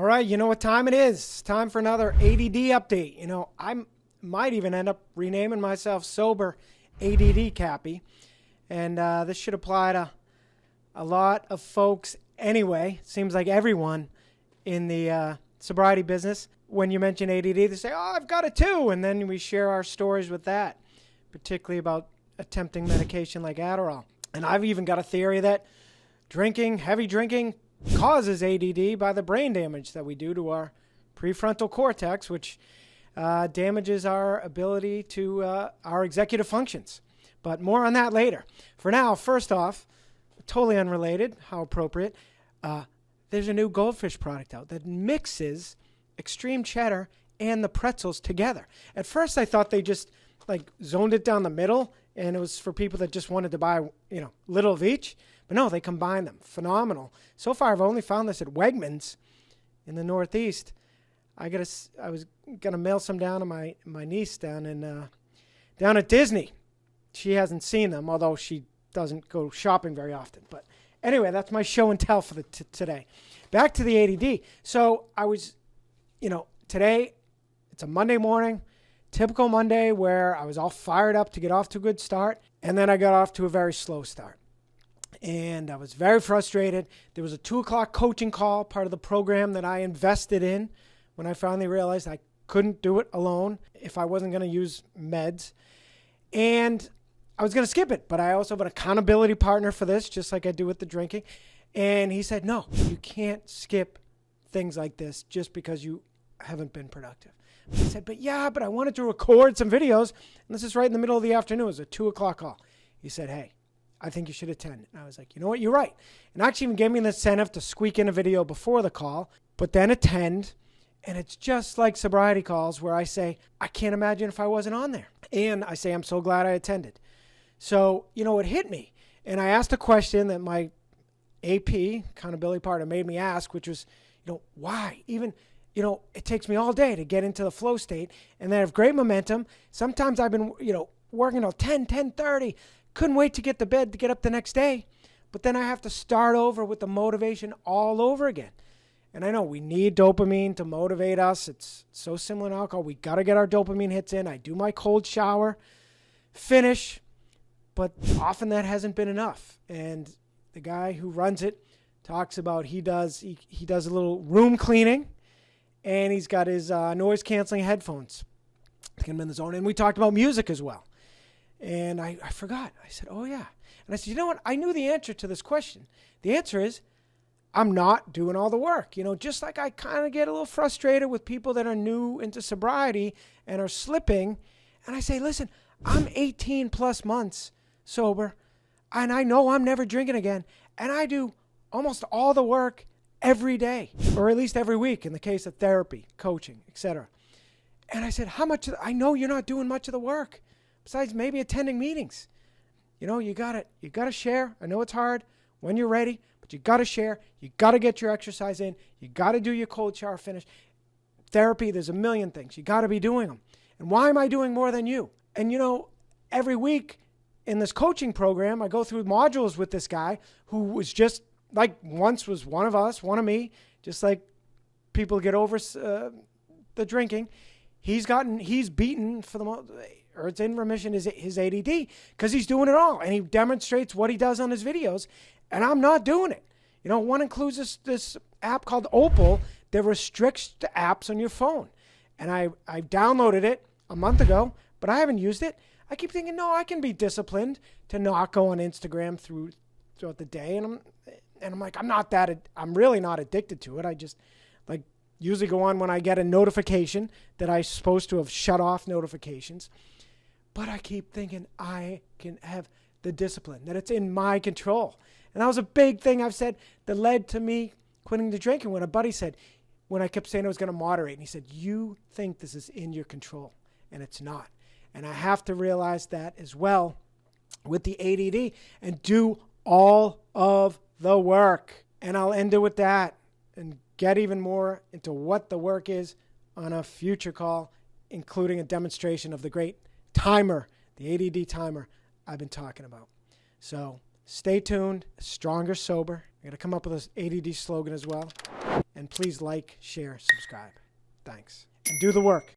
All right, you know what time it is. Time for another ADD update. I might even end up renaming myself Sober ADD Cappy. And this should apply to a lot of folks anyway. Seems like everyone in the sobriety business, when you mention ADD, they say, oh, I've got it too. And then we share our stories with that, particularly about attempting medication like Adderall. And I've even got a theory that heavy drinking, causes ADD by the brain damage that we do to our prefrontal cortex, which damages our ability to our executive functions. But more on that later. For now, first off, totally unrelated, how appropriate, there's a new Goldfish product out that mixes extreme cheddar and the pretzels together. At first, I thought they just zoned it down the middle, and it was for people that just wanted to buy, little of each. But no, they combine them. Phenomenal. So far, I've only found this at Wegmans in the Northeast. I was gonna mail some down to my niece down at Disney. She hasn't seen them, although she doesn't go shopping very often. But anyway, that's my show and tell for today. Back to the ADD. So I was, today it's a Monday morning, typical Monday where I was all fired up to get off to a good start, and then I got off to a very slow start. And I was very frustrated. There was a 2:00 coaching call, part of the program that I invested in when I finally realized I couldn't do it alone if I wasn't going to use meds. And I was going to skip it, but I also have an accountability partner for this, just like I do with the drinking. And he said, no, you can't skip things like this just because you haven't been productive. I said, but I wanted to record some videos. And this is right in the middle of the afternoon. It was a 2:00 call. He said, hey, I think you should attend. And I was like, you know what? You're right. And actually even gave me the incentive to squeak in a video before the call, but then attend. And it's just like sobriety calls where I say, I can't imagine if I wasn't on there. And I say, I'm so glad I attended. So, it hit me. And I asked a question that my AP, accountability partner, made me ask, which was, why? Even, it takes me all day to get into the flow state. And then I have great momentum. Sometimes I've been, working till 10:30. Couldn't wait to get to bed to get up the next day. But then I have to start over with the motivation all over again. And I know we need dopamine to motivate us. It's so similar to alcohol. We got to get our dopamine hits in. I do my cold shower, finish, but often that hasn't been enough. And the guy who runs it talks about he does a little room cleaning, and he's got his noise canceling headphones to get him in the zone. And we talked about music as well. And I forgot. I said, oh, yeah. And I said, you know what? I knew the answer to this question. The answer is I'm not doing all the work. Just like I kind of get a little frustrated with people that are new into sobriety and are slipping. And I say, listen, I'm 18 plus months sober, and I know I'm never drinking again. And I do almost all the work every day, or at least every week in the case of therapy, coaching, etc. And I said, I know you're not doing much of the work. Besides maybe attending meetings. You got to share. I know it's hard when you're ready, but you got to share. You got to get your exercise in. You got to do your cold shower finish. Therapy, there's a million things. You got to be doing them. And why am I doing more than you? And every week in this coaching program, I go through modules with this guy who was just once was one of us, one of me, just like people get over the drinking. He's beaten for the most, or it's in remission, his ADD, because he's doing it all. And he demonstrates what he does on his videos, and I'm not doing it. One includes this app called Opal that restricts the apps on your phone. And I downloaded it a month ago, but I haven't used it. I keep thinking, no, I can be disciplined to not go on Instagram throughout the day. And I'm like, I'm really not addicted to it. I just usually go on when I get a notification that I'm supposed to have shut off notifications. But I keep thinking I can have the discipline, that it's in my control. And that was a big thing I've said that led to me quitting the drinking when a buddy said, when I kept saying I was going to moderate, and he said, you think this is in your control, and it's not. And I have to realize that as well with the ADD and do all of the work. And I'll end it with that and get even more into what the work is on a future call, including a demonstration of the great timer, the ADD timer I've been talking about. So stay tuned. Stronger Sober. I'm going to come up with this ADD slogan as well. And please like, share, subscribe. Thanks. And do the work.